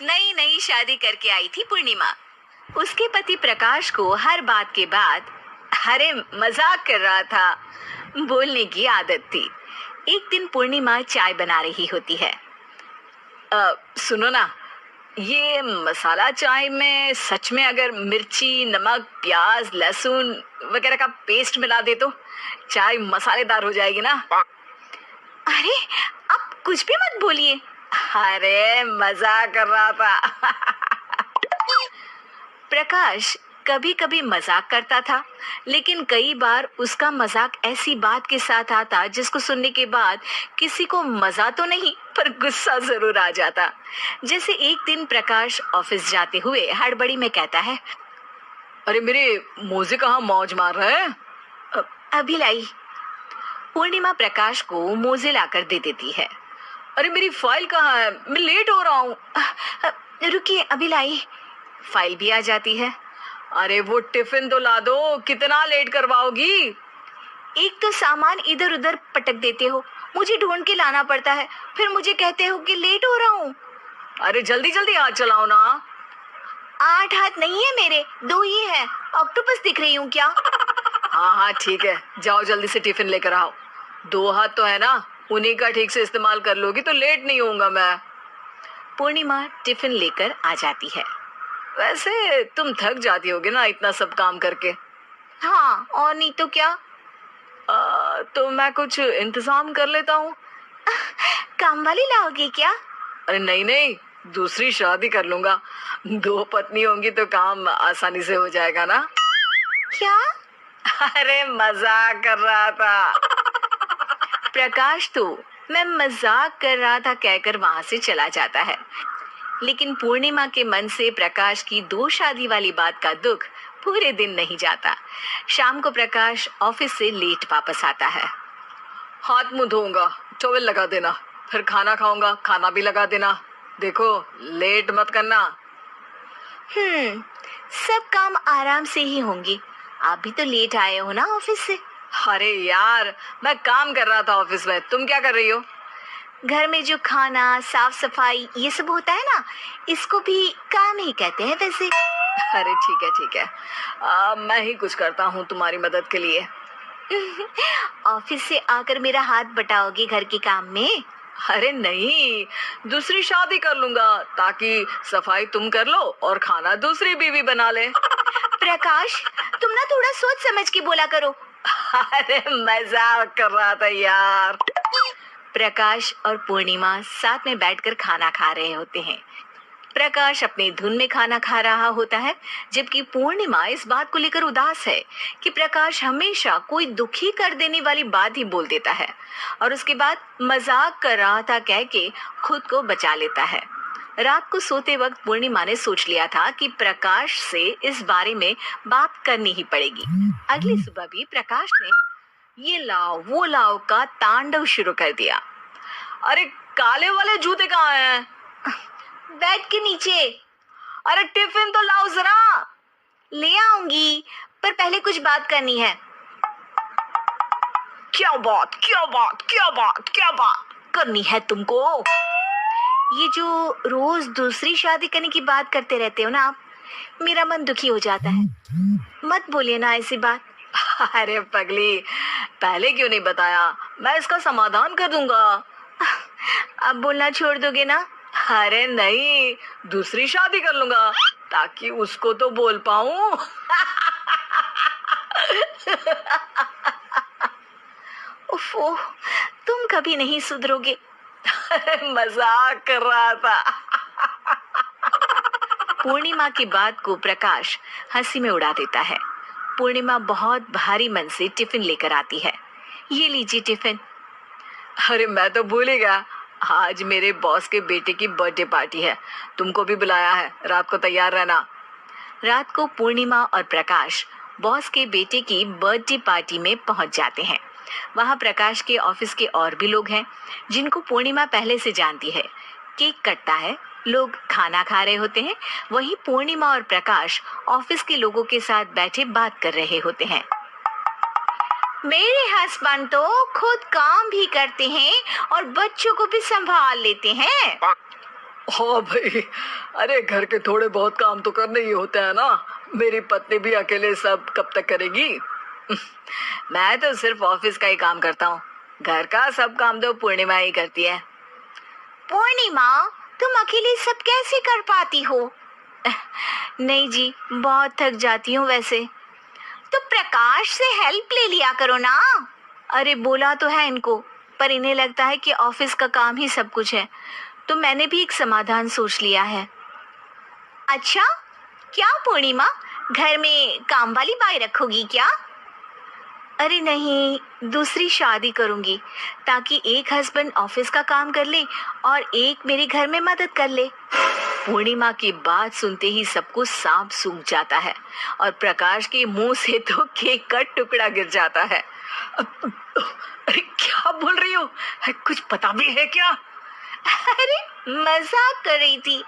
नई नई शादी करके आई थी पूर्णिमा। उसके पति प्रकाश को हर बात के बाद अरे मजाक कर रहा था बोलने की आदत थी। एक दिन पूर्णिमा चाय बना रही होती है। सुनो ना, ये मसाला चाय में सच में अगर मिर्ची, नमक, प्याज, लहसुन वगैरह का पेस्ट मिला दे तो चाय मसालेदार हो जाएगी ना। अरे आप कुछ भी मत बोलिए। अरे मजाक कर रहा था। प्रकाश कभी कभी मजाक करता था, लेकिन कई बार उसका मजाक ऐसी बात के साथ आता जिसको सुनने के बाद किसी को मजा तो नहीं पर गुस्सा जरूर आ जाता। जैसे एक दिन प्रकाश ऑफिस जाते हुए हड़बड़ी में कहता है, अरे मेरे मोजे कहाँ मौज मार रहे हैं। अभी लाई। पूर्णिमा प्रकाश को मोजे लाकर दे देती है। अरे मेरी फाइल कहाँ है, मैं लेट हो रहा हूँ। रुकिए अभी लाई। फाइल भी आ जाती है। अरे वो टिफिन तो ला दो, कितना लेट करवाओगी। एक तो सामान इधर उधर पटक देते हो, मुझे ढूंढ के लाना पड़ता है, फिर मुझे कहते हो कि लेट हो रहा हूँ। अरे जल्दी जल्दी हाथ चलाओ ना। 8 हाथ नहीं है मेरे, 2 ही है। ऑक्टोपस दिख रही हूँ क्या? हाँ हाँ ठीक है, जाओ जल्दी से टिफिन लेकर आओ। 2 हाथ तो है ना, उन्हीं का ठीक से इस्तेमाल कर लोगी तो लेट नहीं होऊंगा मैं। पूर्णिमा टिफिन लेकर आ जाती है। वैसे तुम थक जाती होगी ना इतना सब काम करके। हाँ और नहीं तो क्या। तो मैं कुछ इंतजाम कर लेता हूँ। काम वाली लाओगे क्या? अरे नहीं नहीं, दूसरी शादी कर लूंगा। 2 पत्नी होंगी तो काम आसानी से हो जाएगा ना। क्या? अरे मजाक कर रहा था। प्रकाश तो मैं मजाक कर रहा था कहकर वहां से चला जाता है, लेकिन पूर्णिमा के मन से प्रकाश की 2 शादी वाली बात का दुख पूरे दिन नहीं जाता। शाम को प्रकाश ऑफिस से लेट वापस आता है। हाथ मुंह धोऊंगा, टॉवल लगा देना, फिर खाना खाऊंगा, खाना भी लगा देना। देखो लेट मत करना। सब काम आराम से ही होंगे। आप भी तो लेट आए हो ना ऑफिस से। अरे यार मैं काम कर रहा था ऑफिस में, तुम क्या कर रही हो? घर में जो खाना, साफ सफाई ये सब होता है ना, इसको भी काम ही कहते हैं वैसे। अरे ठीक है, मैं ही कुछ करता हूँ तुम्हारी मदद के लिए। ऑफिस से आकर मेरा हाथ बटाओगे घर के काम में? अरे नहीं, दूसरी शादी कर लूंगा ताकि सफाई तुम कर लो और खाना दूसरी बीवी बना ले। प्रकाश तुम ना थोड़ा सोच समझ के बोला करो। अरे मजाक कर रहा था यार। प्रकाश और पूर्णिमा साथ में बैठकर खाना खा रहे होते हैं। प्रकाश अपनी धुन में खाना खा रहा होता है, जबकि पूर्णिमा इस बात को लेकर उदास है कि प्रकाश हमेशा कोई दुखी कर देने वाली बात ही बोल देता है और उसके बाद मजाक कर रहा था कह के खुद को बचा लेता है। रात को सोते वक्त पूर्णिमा ने सोच लिया था कि प्रकाश से इस बारे में बात करनी ही पड़ेगी। अगली सुबह भी प्रकाश ने ये लाओ वो लाओ का तांडव शुरू कर दिया। अरे काले वाले जूते कहाँ हैं? बेड के नीचे। अरे टिफिन तो लाओ जरा। ले आऊंगी, पर पहले कुछ बात करनी है। क्या बात करनी है तुमको? ये जो रोज दूसरी शादी करने की बात करते रहते हो ना आप, मेरा मन दुखी हो जाता है। मत बोलिए ना ऐसी बात। अरे पगली, पहले क्यों नहीं बताया? मैं इसका समाधान कर दूंगा। अब बोलना छोड़ दोगे ना? अरे नहीं, दूसरी शादी कर लूंगा ताकि उसको तो बोल पाऊं। उफ़ो, तुम कभी नहीं सुधरोगे। मजाक कर रहा था। पूर्णिमा की बात को प्रकाश हंसी में उड़ा देता है। पूर्णिमा बहुत भारी मन से टिफिन लेकर आती है। ये लीजिए टिफिन। अरे मैं तो भूल ही गया, आज मेरे बॉस के बेटे की बर्थडे पार्टी है, तुमको भी बुलाया है, रात को तैयार रहना। रात को पूर्णिमा और प्रकाश बॉस के बेटे की बर्थडे पार्टी में पहुंच जाते हैं। वहां प्रकाश के ऑफिस के और भी लोग हैं जिनको पूर्णिमा पहले से जानती है। केक कटता है, लोग खाना खा रहे होते हैं। वहीं पूर्णिमा और प्रकाश ऑफिस के लोगों के साथ बैठे बात कर रहे होते हैं। मेरे हस्बैंड तो खुद काम भी करते हैं और बच्चों को भी संभाल लेते हैं। हाँ भाई, अरे घर के थोड़े बहुत काम तो करने ही होते हैं ना। मेरी पत्नी भी अकेले सब कब तक करेगी। मैं तो सिर्फ ऑफिस का ही काम करता हूँ। घर का सब काम तो पूर्णिमा ही करती है। पूर्णिमा, तुम अकेले सब कैसे कर पाती हो? नहीं जी, बहुत थक जाती हूँ वैसे। तो प्रकाश से हेल्प ले लिया करो ना। अरे बोला तो है इनको, पर इन्हें लगता है कि ऑफिस का काम ही सब कुछ है। तो मैंने भी एक समाधान सोच लिया है। अच्छा, क्या पूर्णिमा, घर में काम वाली बाई रखोगी क्या? अरे नहीं, दूसरी शादी करूंगी ताकि एक हस्बैंड ऑफिस का काम कर ले और एक मेरे घर में मदद कर ले। पूर्णिमा की बात सुनते ही सबको सांप सूख जाता है और प्रकाश के मुंह से तो केक का टुकड़ा गिर जाता है। अरे क्या बोल रही हो? कुछ पता भी है क्या? अरे मजाक कर रही थी,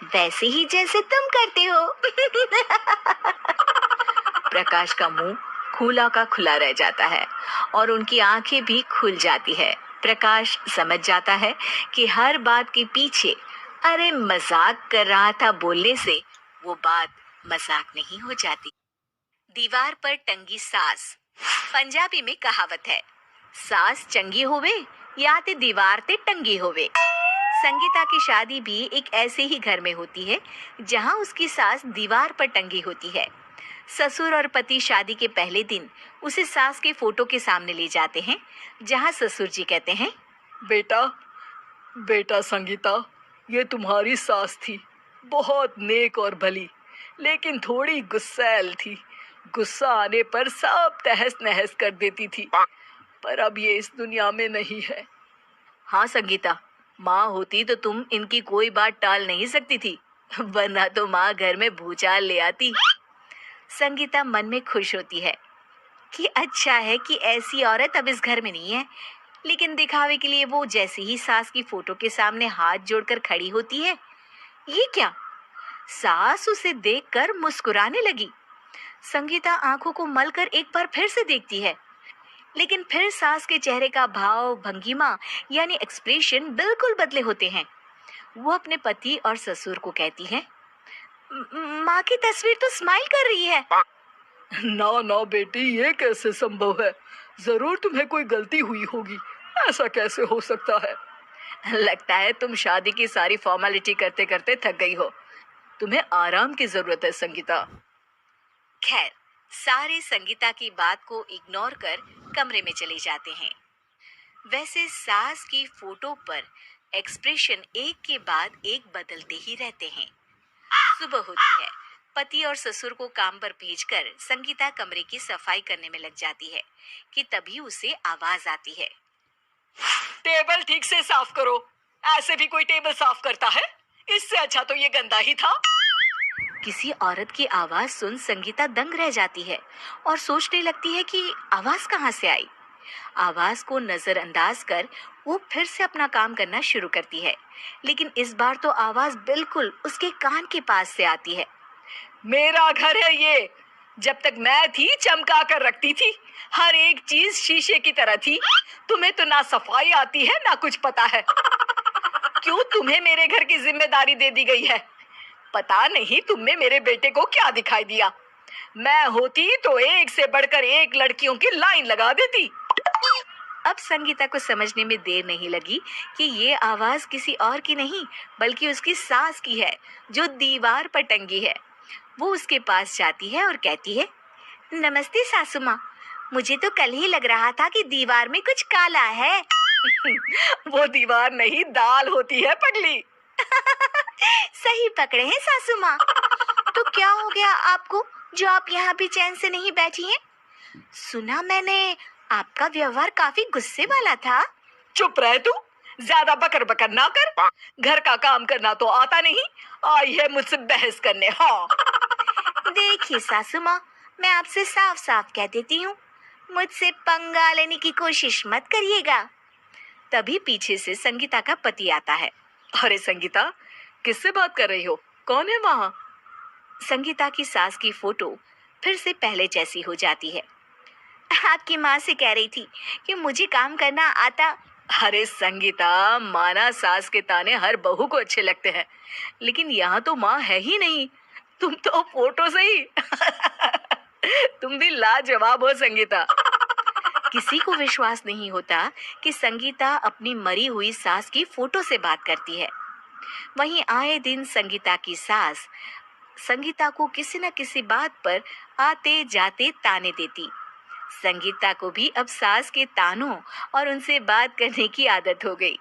वैसे ही जैसे तुम करते हो। प्रकाश का मुंह खुला का खुला रह जाता है और उनकी आंखें भी खुल जाती है। प्रकाश समझ जाता है कि हर बात के पीछे अरे मजाक कर रहा था बोलने से वो बात मजाक नहीं हो जाती। दीवार पर टंगी सास। पंजाबी में कहावत है, सास चंगी होवे या ते दीवार ते टंगी होवे। संगीता की शादी भी एक ऐसे ही घर में होती है जहां उसकी सास दीवार पर टंगी होती है। ससुर और पति शादी के पहले दिन उसे सास के फोटो के सामने ले जाते हैं, जहां ससुर जी कहते हैं, बेटा बेटा संगीता, ये तुम्हारी सास थी, बहुत नेक और भली, लेकिन थोड़ी गुस्सैल थी। गुस्सा आने पर सब तहस नहस कर देती थी, पर अब ये इस दुनिया में नहीं है। हाँ संगीता, माँ होती तो तुम इनकी कोई बात टाल नहीं सकती थी, वरना तो माँ घर में भूचाल ले आती। संगीता मन में खुश होती है कि अच्छा है कि ऐसी औरत अब इस घर में नहीं है। लेकिन दिखावे के लिए वो जैसे ही सास की फोटो के सामने हाथ जोड़कर खड़ी होती है, ये क्या? सास उसे देखकर मुस्कुराने लगी। संगीता आंखों को मलकर एक बार फिर से देखती है, लेकिन फिर सास के चेहरे का भाव, भंगिमा यानी एक्सप्रेशन बिल्कुल बदले होते हैं। वो अपने पति और ससुर को कहती है, माँ की तस्वीर तो स्माइल कर रही है। ना ना बेटी, ये कैसे संभव है? जरूर तुम्हें कोई गलती हुई होगी, ऐसा कैसे हो सकता है? लगता है तुम शादी की सारी फॉर्मेलिटी करते करते थक गई हो। तुम्हें आराम की जरूरत है संगीता। खैर, सारे संगीता की बात को इग्नोर कर कमरे में चले जाते हैं। वैसे सास की फोटो पर एक्सप्रेशन एक के बाद एक बदलते ही रहते हैं। सुबह होती है। पति और ससुर को काम पर भेजकर संगीता कमरे की सफाई करने में लग जाती है कि तभी उसे आवाज आती है, टेबल ठीक से साफ करो। ऐसे भी कोई टेबल साफ करता है? इससे अच्छा तो ये गंदा ही था। किसी औरत की आवाज सुन संगीता दंग रह जाती है और सोचने लगती है कि आवाज कहाँ से आई। आवाज को नजरअंदाज कर वो फिर से अपना काम करना शुरू करती है, लेकिन इस बार तो आवाज बिल्कुल उसके कान के पास से आती है। मेरा घर है ये। जब तक मैं थी चमका कर रखती थी, हर एक चीज शीशे की तरह थी। तुम्हें तो ना सफाई आती है ना कुछ पता है। क्यों तुम्हें मेरे घर की जिम्मेदारी दे दी गई है? पता नहीं तुम में मेरे बेटे को क्या दिखाई दिया। मैं होती तो एक से बढ़कर एक लड़कियों की लाइन लगा देती। अब संगीता को समझने में देर नहीं लगी कि ये आवाज किसी और की नहीं बल्कि उसकी सास की है, जो दीवार पर टंगी है। वो उसके पास जाती है और कहती है, नमस्ते सासू माँ, मुझे तो कल ही लग रहा था कि दीवार में कुछ काला है। वो दीवार नहीं, दाल होती है पगली। सही पकड़े हैं सासू माँ। तो क्या हो गया आपको जो आप यहाँ भी चैन से नहीं बैठी हैं? सुना मैंने आपका व्यवहार काफी गुस्से वाला था। चुप रह तू, ज्यादा बकर बकर ना कर। घर का काम करना तो आता नहीं, आई है मुझसे बहस करने। हाँ देखिए सासू माँ, मैं आपसे साफ साफ कह देती हूँ, मुझसे पंगा लेने की कोशिश मत करिएगा। तभी पीछे से संगीता का पति आता है। अरे संगीता, किससे बात कर रही हो? कौन है वहाँ? संगीता की सास की फोटो फिर से पहले जैसी हो जाती है। आपकी माँ से कह रही थी कि मुझे काम करना आता अरे संगीता, माना सास के ताने हर बहू को अच्छे लगते हैं, लेकिन यहाँ तो माँ है ही नहीं। तुम तो फोटो से ही तुम भी लाजवाब हो संगीता। किसी को विश्वास नहीं होता कि संगीता अपनी मरी हुई सास की फोटो से बात करती है। वहीं आए दिन संगीता की सास संगीता को किसी न किसी बात पर आते जाते ताने देती। संगीता को भी अब सास के तानों और उनसे बात करने की आदत हो गई।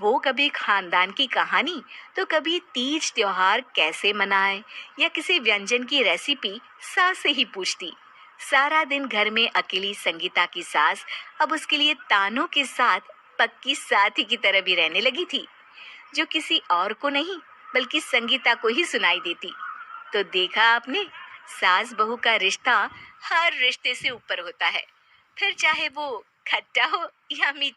वो कभी खानदान की कहानी, तो कभी तीज त्योहार कैसे मनाएं या किसी व्यंजन की रेसिपी सास से ही पूछती। सारा दिन घर में अकेली संगीता की सास अब उसके लिए तानों के साथ पक्की साथी की तरह भी रहने लगी थी, जो किसी और को नहीं बल्कि संगीता को ही सुनाई देती। तो देखा आपने, सास बहू का रिश्ता हर रिश्ते से ऊपर होता है, फिर चाहे वो खट्टा हो या मीठा।